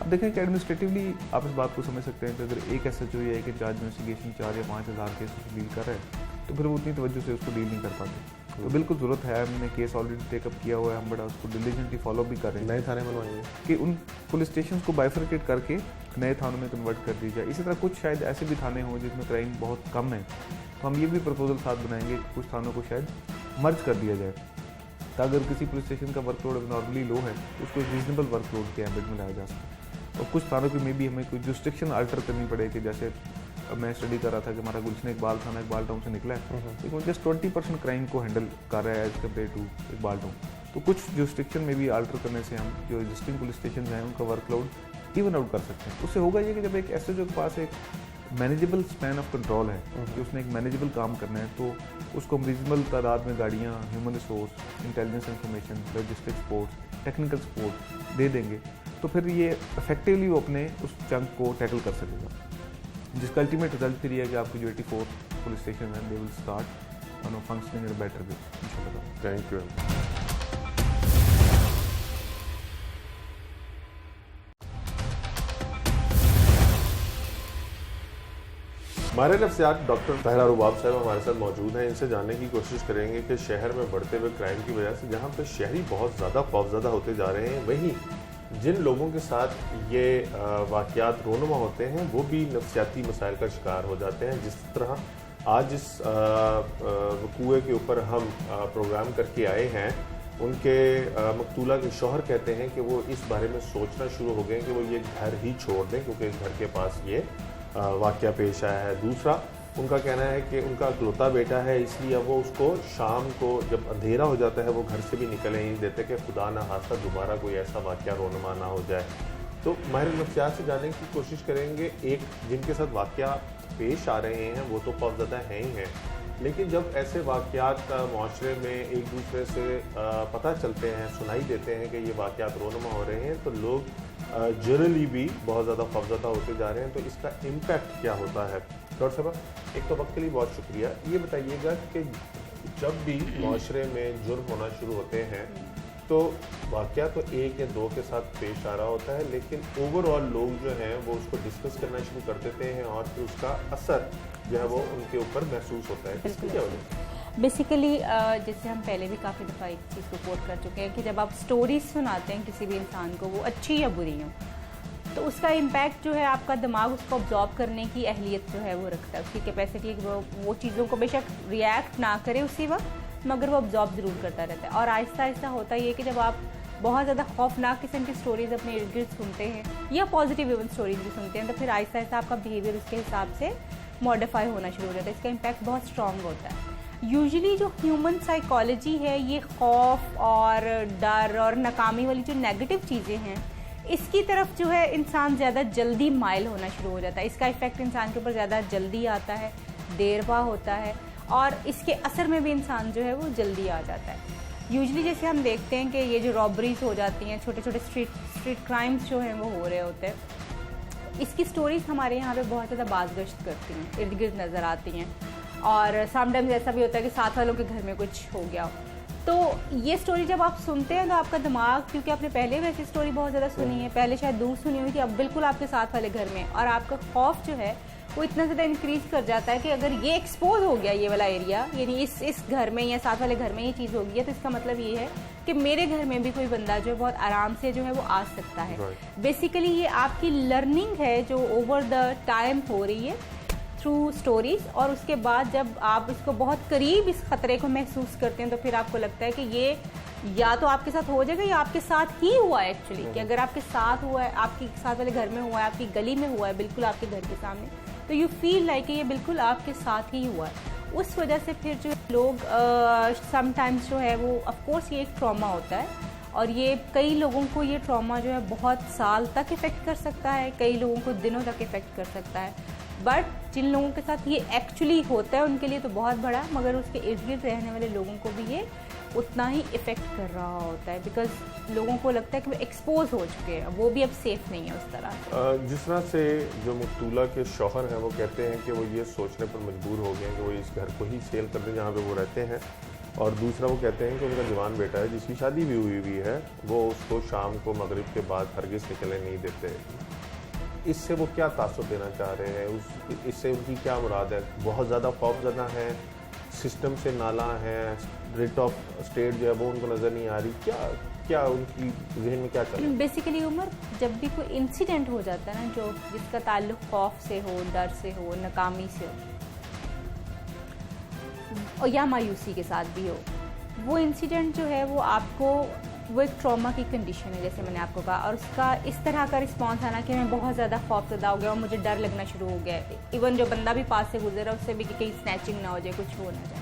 अब देखें कि एडमिनिस्ट्रेटिवली आप इस बात को समझ सकते हैं कि अगर एक SHO या एक इंचार्ज इन्वेस्टिगेशन 4 या 5000 केस डील कर रहे हैं, तो फिर वो उतनी तवज्जो से उसको डील नहीं कर पाते। तो बिल्कुल ज़रूरत है, हमने केस ऑलरेडी टेकअप किया हुआ है, हम बड़ा उसको डिलीजेंटली फॉलो भी कर रहे हैं। नए थाने बनवाएंगे कि उन पुलिस स्टेशन को बाइफरकेट करके नए थानों में कन्वर्ट कर दी जाए। इसी तरह कुछ शायद ऐसे भी थाने हों जिसमें क्राइम बहुत कम है, तो हम ये भी प्रपोजल साथ बनाएंगे कि कुछ थानों को शायद मर्ज कर दिया जाए, ताकि अगर किसी पुलिस स्टेशन का वर्कलोड नॉर्मली लो है तो उसको एक रीजनेबल वर्कलोड के एम्बिट में लाया जा सके। और कुछ थानों की में भी हमें कोई जुरिस्डिक्शन अल्टर करनी पड़ेगी, जैसे मैं स्टडी कर रहा था कि हमारा गुलशन इकबाल थाना इकबाल टाउन से निकला है, लेकिन जस्ट 20% क्राइम को हैंडल कर रहा है as compare to Iqbal Town. तो कुछ जुरिस्डिक्शन में भी अल्टर करने से हम जो एग्जिस्टिंग पुलिस स्टेशन हैं उनका वर्कलोड इवन आउट कर सकते हैं। उससे होगा ये कि जब एक SHO के पास एक मैनेजेबल स्पैन ऑफ कंट्रोल है कि उसने एक मैनेजेबल काम करना है, तो उसको रीजनेबल तादाद में गाड़ियाँ, human resource, intelligence information, logistic support, technical support दे देंगे, तो फिर ये इफेक्टिवली वो अपने उस चंक को टैकल कर सकेगा, जिसका अल्टीमेट रिजल्ट फिर ये है कि आपकी जो 84 पुलिस स्टेशन है, they will start on functioning in a better way इंशाल्लाह। Thank you. हमारे नफ्सियात डॉक्टर तहरा रुबाब साहब हमारे साथ मौजूद हैं। इनसे जानने की कोशिश करेंगे कि शहर में बढ़ते हुए क्राइम की वजह से जहाँ पर शहरी बहुत ज़्यादा खौफज़दा होते जा रहे हैं, वहीं जिन लोगों के साथ ये वाक़यात रोनुमा होते हैं वो भी नफ्सियाती मसाइल का शिकार हो जाते हैं। जिस तरह आज इस वकूए के ऊपर हम प्रोग्राम करके आए हैं, उनके मकतूला के शौहर कहते हैं कि वो इस बारे में सोचना शुरू हो गए कि वो ये घर ही छोड़ दें क्योंकि इस घर के पास ये वाक़या पेश आया है। दूसरा, उनका कहना है कि उनका इकलौता बेटा है, इसलिए अब वो उसको शाम को जब अंधेरा हो जाता है वो घर से भी निकलने नहीं देते कि खुदा ना खास्ता दोबारा कोई ऐसा वाक़या रोनुमा ना हो जाए। तो माहिर नफ्सियात से जानने की कोशिश करेंगे, एक जिनके साथ वाक़या पेश आ रहे हैं वो तो खौफज़दा हैं ही हैं, लेकिन जब ऐसे वाक़यात माशरे में एक दूसरे से पता चलते हैं, सुनाई देते हैं कि ये वाक़यात रोनुमा हो रहे हैं, तो लोग जनरली भी बहुत ज़्यादा खौफज़दा होते जा रहे हैं। तो इसका इम्पैक्ट क्या होता है? डॉक्टर साहब, एक तो वक्त के लिए बहुत शुक्रिया। ये बताइएगा कि जब भी माशरे में जुर्म होना शुरू होते हैं तो वाक़या तो एक या दो के साथ पेश आ रहा होता है, लेकिन ओवरऑल लोग जो हैं वो उसको डिस्कस करना शुरू कर देते हैं और फिर उसका असर जो है वो उनके ऊपर महसूस होता है। इसकी क्या वजह है? बेसिकली जैसे हम पहले भी काफ़ी दफ़ा एक चीज़ को कोट कर चुके हैं कि जब आप स्टोरीज सुनाते हैं किसी भी इंसान को, वो अच्छी या बुरी हो, तो उसका इम्पैक्ट जो है आपका दिमाग उसको ऑब्जॉर्व करने की अहलियत जो है वो रखता है, उसकी कैपेसिटी है कि वो चीज़ों को बेशक रिएक्ट ना करे उसी वक्त, मगर वो ऑब्जॉर्व ज़रूर करता रहता है। और आहिस्ता आहिस्ता होता ही है कि जब आप बहुत ज़्यादा खौफनाक किस्म की स्टोरीज़ अपने इर्द गिर्द सुनते हैं या पॉजिटिव इवन स्टोरीज भी सुनते हैं, तो फिर आहिस्ता आहिस्ता आपका बिहेवियर उसके हिसाब से मॉडिफाई होना शुरू हो जाता है। इसका इम्पैक्ट बहुत स्ट्रॉन्ग होता है। यूजुअली जो ह्यूमन साइकोलॉजी है, ये खौफ और डर और नाकामी वाली जो नेगेटिव चीज़ें हैं, इसकी तरफ जो है इंसान ज़्यादा जल्दी माइल होना शुरू हो जाता है। इसका इफ़ेक्ट इंसान के ऊपर ज़्यादा जल्दी आता है, देरपा होता है, और इसके असर में भी इंसान जो है वो जल्दी आ जाता है। यूजुअली जैसे हम देखते हैं कि ये जो रॉबरीज हो जाती हैं, छोटे छोटे स्ट्रीट क्राइम्स जो हैं वो हो रहे होते हैं, इसकी स्टोरीज हमारे यहाँ पे बहुत ज़्यादा बाज़गश्त करती हैं, इर्द गिर्द नज़र आती हैं। और समटाइम्स ऐसा भी होता है कि साथ वालों के घर में कुछ हो गया हो, तो ये स्टोरी जब आप सुनते हैं तो आपका दिमाग, क्योंकि आपने पहले वैसी स्टोरी बहुत ज़्यादा सुनी है, पहले शायद दूर सुनी हुई थी, अब बिल्कुल आपके साथ वाले घर में, और आपका खौफ जो है वो इतना ज़्यादा इंक्रीज़ कर जाता है कि अगर ये एक्सपोज हो गया ये वाला एरिया, यानी इस घर में या साथ वाले घर में ये चीज़ हो गई है, तो इसका मतलब ये है कि मेरे घर में भी कोई बंदा जो है बहुत आराम से जो है वो आ सकता है। बेसिकली ये आपकी लर्निंग है जो ओवर द टाइम हो रही है थ्रू स्टोरीज, और उसके बाद जब आप इसको बहुत करीब इस ख़तरे को महसूस करते हैं तो फिर आपको लगता है कि ये या तो आपके साथ हो जाएगा या आपके साथ ही हुआ है एक्चुअली, कि अगर आपके साथ हुआ है, आपके साथ वाले घर में हुआ है, आपकी गली में हुआ है, बिल्कुल आपके घर के सामने, तो यू फील लाइक ये बिल्कुल आपके साथ ही हुआ है। उस वजह से फिर जो लोग समटाइम्स जो है वो ऑफकोर्स ये एक ट्रॉमा होता है, और ये कई लोगों को ये ट्रॉमा जो है बहुत साल तक इफ़ेक्ट कर सकता है, कई लोगों को दिनों तक इफ़ेक्ट कर सकता है। बट जिन लोगों के साथ ये एक्चुअली होता है उनके लिए तो बहुत बड़ा, मगर उसके इर्द गिर्द रहने वाले लोगों को भी ये उतना ही इफ़ेक्ट कर रहा होता है, बिकॉज लोगों को लगता है कि वो एक्सपोज हो चुके हैं, वो भी अब सेफ नहीं है उस तरह। जिस तरह से जो मकतूला के शौहर हैं वो कहते हैं कि वो ये सोचने पर मजबूर हो गए हैं कि वो इस घर को ही सेल कर दें जहाँ पे वो रहते हैं, और दूसरा वो कहते हैं कि उनका जवान बेटा है जिसकी शादी भी हुई है, वो उसको शाम को मगरिब के बाद हरगिज़ निकलने नहीं देते। इससे वो क्या तासुर देना चाह रहे हैं, इससे उनकी क्या मुराद है? बहुत ज़्यादा खौफज़दा है, सिस्टम से नाला है, रेट ऑफ स्टेट जो है वो उनको नज़र नहीं आ रही, क्या उनकी जहन में क्या चल रहा है? बेसिकली उमर, जब भी कोई इंसिडेंट हो जाता है ना जो जिसका ताल्लुक खौफ से हो, डर से हो, नाकामी से हो, और या मायूसी के साथ भी हो, वो इंसिडेंट जो है वो आपको, वो एक ट्रॉमा की कंडीशन है जैसे मैंने आपको कहा, और उसका इस तरह का रिस्पांस आना कि मैं बहुत ज़्यादा खौफज़दा हो गया और मुझे डर लगना शुरू हो गया, इवन जो बंदा भी पास से गुजरा उससे भी कि कहीं स्नैचिंग ना हो जाए, कुछ हो ना जाए,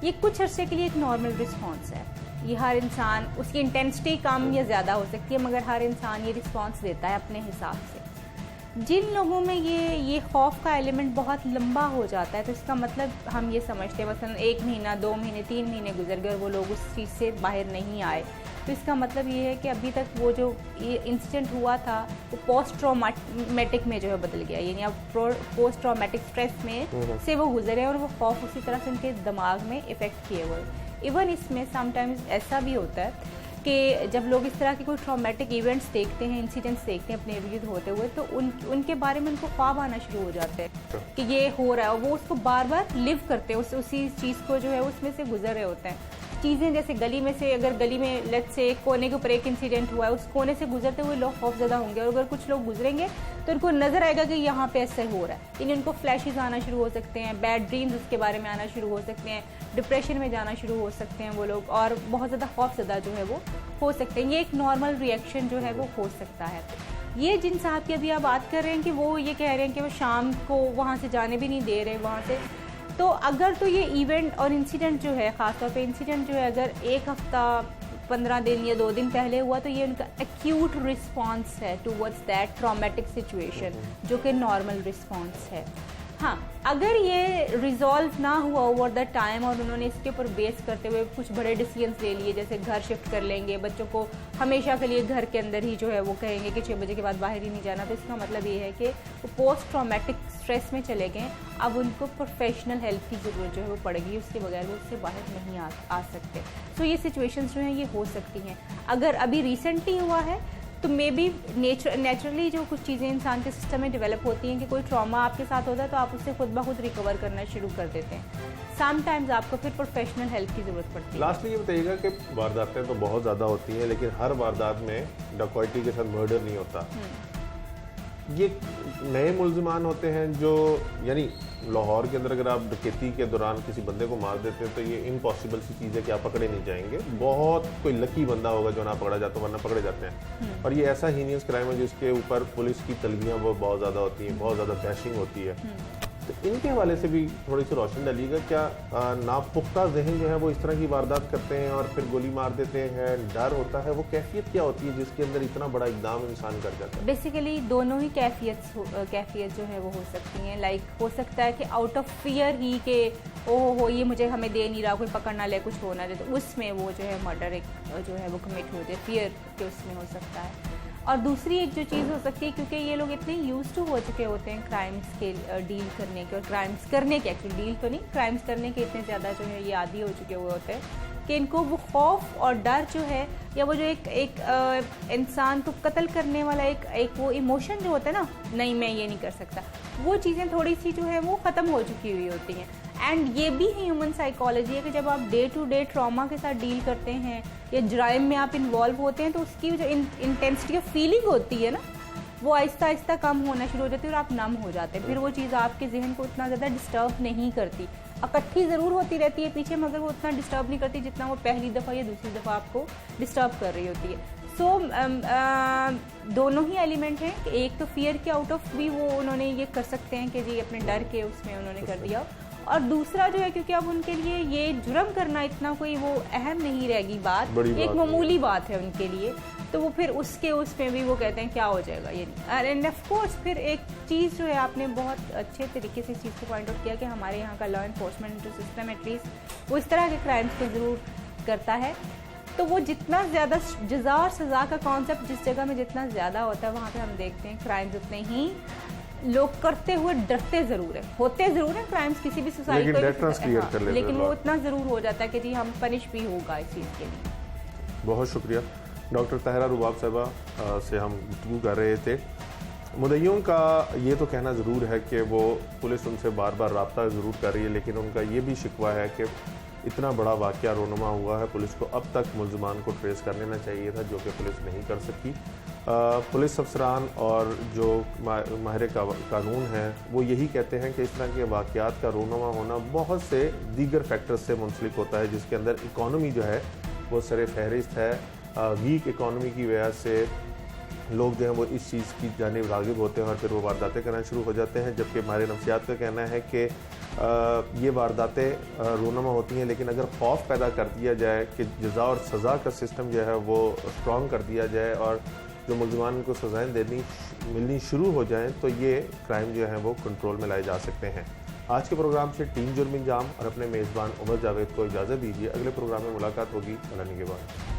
ये कुछ अरसे के लिए एक नॉर्मल रिस्पांस है। ये हर इंसान, उसकी इंटेंसिटी कम या ज़्यादा हो सकती है, मगर हर इंसान ये रिस्पांस देता है अपने हिसाब से। जिन लोगों में ये खौफ का एलिमेंट बहुत लंबा हो जाता है, तो इसका मतलब हम ये समझते हैं मसलन 1 महीना, 2 महीने, 3 महीने गुजर गए और वो लोग उस चीज़ से बाहर नहीं आए, तो इसका मतलब ये है कि अभी तक वो जो ये इंसिडेंट हुआ था वो पोस्ट ट्रॉमेटिक में जो है बदल गया, यानी अब पोस्ट ट्रॉमेटिक स्ट्रेस में से वो गुजरे और वो खौफ उसी तरह से उनके दिमाग में इफ़ेक्ट किए हुए। इवन इसमें समटाइम्स ऐसा भी होता है कि जब लोग इस तरह के कोई ट्रॉमेटिक इवेंट्स देखते हैं, इंसिडेंट्स देखते हैं अपने इर्द होते हुए, तो उनके बारे में उनको ख्वाब आना शुरू हो जाते हैं कि ये हो रहा है, और वो उसको बार बार लिव करते हैं, उसी चीज़ को जो है उसमें से गुजर रहे होते हैं। चीज़ें जैसे गली में से, अगर गली में लेट्स से एक कोने के ऊपर एक इंसिडेंट हुआ है, उस कोने से गुजरते हुए लोग खौफज़दा होंगे, और अगर कुछ लोग गुजरेंगे तो उनको नज़र आएगा कि यहाँ पे ऐसा हो रहा है, यानी उनको फ्लैशेस आना शुरू हो सकते हैं, बैड ड्रीम्स उसके बारे में आना शुरू हो सकते हैं, डिप्रेशन में जाना शुरू हो सकते हैं वो लोग, और बहुत ज़्यादा खौफज़दा जो है वो हो सकते हैं। ये एक नॉर्मल रिएक्शन जो है वो हो सकता है। ये जिन साहब की अभी आप बात कर रहे हैं कि वो ये कह रहे हैं कि वो शाम को वहाँ से जाने भी नहीं दे रहे वहाँ से, तो अगर तो ये इवेंट और इंसिडेंट जो है, ख़ासतौर पे इंसिडेंट जो है अगर 1 हफ्ता, 15 दिन या 2 दिन पहले हुआ, तो ये उनका एक्यूट रिस्पॉन्स है टूवर्ड्स दैट ट्रॉमेटिक सिचुएशन, जो कि नॉर्मल रिस्पॉन्स है। हाँ, अगर ये रिजॉल्व ना हुआ ओवर द टाइम और उन्होंने इसके ऊपर बेस करते हुए कुछ बड़े डिसीजंस ले लिए, जैसे घर शिफ्ट कर लेंगे, बच्चों को हमेशा के लिए घर के अंदर ही जो है वो कहेंगे कि 6 बजे के बाद बाहर ही नहीं जाना, तो इसका मतलब ये है कि वो पोस्ट ट्रॉमेटिक स्ट्रेस में चले गए। अब उनको प्रोफेशनल हेल्प की ज़रूरत जो है वो पड़ेगी, उसके बगैर वो उससे बाहर नहीं आ सकते। तो ये सिचुएशंस जो हैं ये हो सकती हैं। अगर अभी रिसेंटली हुआ है तो मे बी नेचुरली जो कुछ चीज़ें इंसान के सिस्टम में डेवलप होती हैं कि कोई ट्रॉमा आपके साथ होता है तो आप उससे खुद ब खुद रिकवर करना शुरू कर देते हैं। समटाइम्स आपको फिर प्रोफेशनल हेल्प की ज़रूरत पड़ती है। लास्टली ये बताइएगा कि वारदातें तो बहुत ज़्यादा होती हैं, लेकिन हर वारदात में डकैती के साथ मर्डर नहीं होता। ये नए मुल्ज़िमान होते हैं जो, यानी लाहौर के अंदर अगर आप डकैती के दौरान किसी बंदे को मार देते हैं तो ये इम्पॉसिबल सी चीज़ है कि आप पकड़े नहीं जाएंगे। बहुत कोई लकी बंदा होगा जो ना पकड़ा जाता, वरना पकड़े जाते हैं। और ये ऐसा हीनियस क्राइम है जिसके ऊपर पुलिस की तलबियाँ वो बहुत ज़्यादा होती हैं, बहुत ज़्यादा बैशिंग होती है। तो इनके हवाले से भी थोड़ी सी रोशनी डालिएगा। क्या नापुख्ता जहन जो है वो इस तरह की वारदात करते हैं और फिर गोली मार देते हैं, डर होता है, वो कैफियत क्या होती है जिसके अंदर इतना बड़ा इक़दाम इंसान कर जाता है? बेसिकली दोनों ही कैफियत जो है वो हो सकती हैं। लाइक हो सकता है कि आउट ऑफ फियर ही कि ओहो ये मुझे हमें दे नहीं रहा, कोई पकड़ ना ले, कुछ हो ना दे, तो उसमें वो जो है मर्डर एक जो है वो कमिट हो जाए, फियर के उसमें हो सकता है। और दूसरी एक जो चीज़ हो सकती है, क्योंकि ये लोग इतने यूज टू हो चुके होते हैं क्राइम्स के डील करने के, और क्राइम्स करने के, एक्चुअली डील तो नहीं, क्राइम्स करने के इतने ज़्यादा जो है ये आदी हो चुके हुए होते हैं कि इनको वो खौफ और डर जो है, या वो जो एक इंसान को कत्ल करने वाला एक वो इमोशन जो होता है ना, नहीं मैं ये नहीं कर सकता, वो चीज़ें थोड़ी सी जो है वो ख़त्म हो चुकी हुई होती हैं। एंड ये भी ह्यूमन साइकोलॉजी है कि जब आप डे टू डे ट्रॉमा के साथ डील करते हैं या ज्राइम में आप इन्वॉल्व होते हैं, तो उसकी जो इंटेंसिटी ऑफ फीलिंग होती है ना, वो आहिस्ता आहिस्ता कम होना शुरू हो जाती है और आप नम हो जाते हैं। फिर वो चीज़ आपके जहन को उतना ज़्यादा डिस्टर्ब नहीं करती, इकट्ठी ज़रूर होती रहती है पीछे, मगर वो उतना डिस्टर्ब नहीं करती जितना वो पहली दफ़ा या दूसरी दफ़ा आपको डिस्टर्ब कर रही होती है। सो दोनों ही एलिमेंट हैं कि एक तो फियर के आउट ऑफ भी वो उन्होंने ये कर सकते हैं कि जी अपने डर के उसमें उन्होंने कर दिया, और दूसरा जो है क्योंकि अब उनके लिए ये जुर्म करना इतना कोई वो अहम नहीं रहेगी बात, एक मामूली बात है उनके लिए, तो वो फिर उसमें भी वो कहते हैं क्या हो जाएगा ये नहीं। एंड ऑफ कोर्स फिर एक चीज़ जो है आपने बहुत अच्छे तरीके से इस चीज़ को पॉइंट आउट किया कि हमारे यहाँ का लॉ इन्फोर्समेंट जो सिस्टम एटलीस्ट वो इस तरह के क्राइम्स को ज़रूर करता है, तो वो जितना ज़्यादा जज़ा और सज़ा का कॉन्सेप्ट जिस जगह में जितना ज़्यादा होता है, वहाँ पे हम देखते हैं क्राइम्स उतने ही लोग करते हुए डरते ज़रूर है, होते ज़रूर हैं क्राइम्स किसी भी सोसाइटी को, लेकिन वो इतना ज़रूर हो जाता है कि जी हम पनिश भी होगा इस चीज़ के लिए। बहुत शुक्रिया। डॉक्टर ताहिरा रुबाब साहिबा से हम गुफ्तगू कर रहे थे। मुद्दईयों का ये तो कहना ज़रूर है कि वो पुलिस उनसे बार बार रब्ता ज़रूर कर रही है, लेकिन उनका ये भी शिकवा है कि इतना बड़ा वाक़या रोनुमा हुआ है, पुलिस को अब तक मुल्ज़िमान को ट्रेस कर लेना चाहिए था, जो कि पुलिस नहीं कर सकी। पुलिस अफसरान और जो माहिर कानून हैं वो यही कहते हैं कि इस तरह के वाक़यात का रोनुमा होना बहुत से दीगर फैक्टर्स से मुंसलिक होता है, जिसके अंदर इकॉनमी जो है वो सर फहरिस्त है। वीक इकॉनमी की वजह से लोग जो हैं वो इस चीज़ की जानिब राग़िब होते हैं और फिर वो वारदातें करना शुरू हो जाते हैं, जबकि हमारे नफ्सियात का कहना है कि ये वारदातें रोनुमा होती हैं, लेकिन अगर खौफ पैदा कर दिया जाए कि जज़ा और सज़ा का सिस्टम जो है वो स्ट्रॉन्ग कर दिया जाए और जो मुलजमान को सज़ाएं मिलनी शुरू हो जाएं तो ये क्राइम जो है वो कंट्रोल में लाए जा सकते हैं। आज के प्रोग्राम से टीम जुर्म इंजाम और अपने मेज़बान उमर जावेद को इजाज़त दीजिए। अगले प्रोग्राम में मुलाकात होगी। अल्लाह निगहबान।